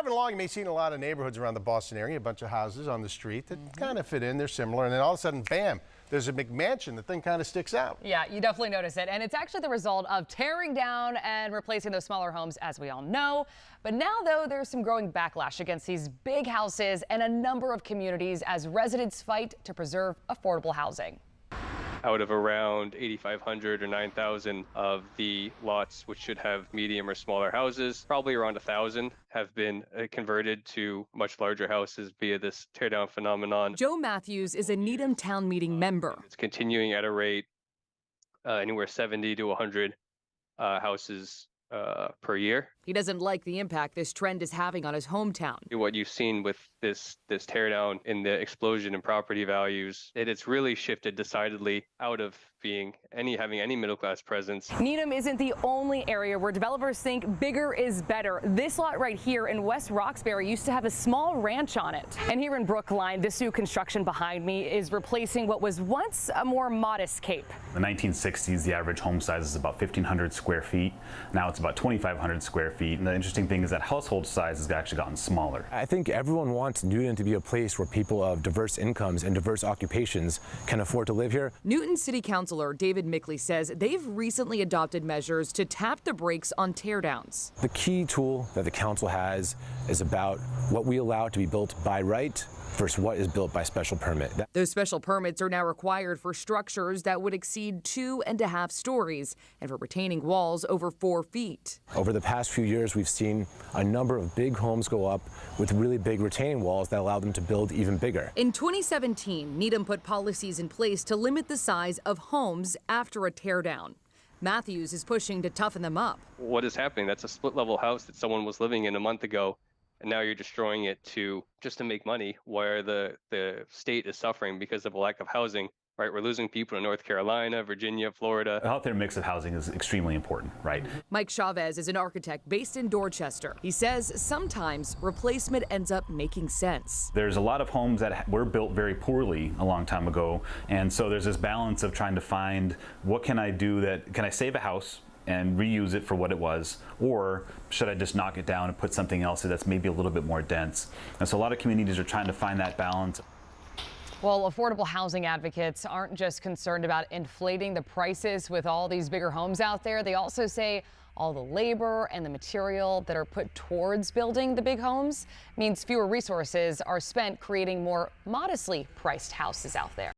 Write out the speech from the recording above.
driving along, you may see in a lot of neighborhoods around the Boston area, a bunch of houses on the street that kind of fit in, they're similar, and then all of a sudden, bam, there's a McMansion. The thing kind of sticks out. Yeah, you definitely notice it. And it's actually the result of tearing down and replacing those smaller homes, as we all know. But now, though, there's some growing backlash against these big houses and a number of communities as residents fight to preserve affordable housing. Out of around 8,500 or 9,000 of the lots which should have medium or smaller houses, probably around 1,000 have been converted to much larger houses via this teardown phenomenon. Joe Matthews is a Needham Town Meeting member. It's continuing at a rate anywhere 70 to 100 houses per year. He doesn't like the impact this trend is having on his hometown. What you've seen with this teardown in the explosion in property values, it's really shifted decidedly out of having any middle class presence. Needham isn't the only area where developers think bigger is better. This lot right here in West Roxbury used to have a small ranch on it. And here in Brookline, this new construction behind me is replacing what was once a more modest cape. In the 1960s, the average home size is about 1,500 square feet. Now it's about 2,500 square feet. And the interesting thing is that household size has actually gotten smaller. I think everyone wants Newton to be a place where people of diverse incomes and diverse occupations can afford to live here. Newton City Councilor David Mickley says they've recently adopted measures to tap the brakes on teardowns. The key tool that the council has is about what we allow to be built by right versus what is built by special permit. Those special permits are now required for structures that would exceed 2.5 stories and for retaining walls over 4 feet. Over the past few years, we've seen a number of big homes go up with really big retaining walls that allow them to build even bigger. In 2017, Needham put policies in place to limit the size of homes after a teardown. Matthews is pushing to toughen them up. What is happening? That's a split level house that someone was living in a month ago, and now you're destroying it just to make money, where the state is suffering because of a lack of housing. Right, we're losing people in North Carolina, Virginia, Florida. A healthier mix of housing is extremely important, right? Mike Chavez is an architect based in Dorchester. He says sometimes replacement ends up making sense. There's a lot of homes that were built very poorly a long time ago, and so there's this balance of trying to find what can I do can I save a house and reuse it for what it was, or should I just knock it down and put something else that's maybe a little bit more dense? And so a lot of communities are trying to find that balance. Well, affordable housing advocates aren't just concerned about inflating the prices with all these bigger homes out there. They also say all the labor and the material that are put towards building the big homes means fewer resources are spent creating more modestly priced houses out there.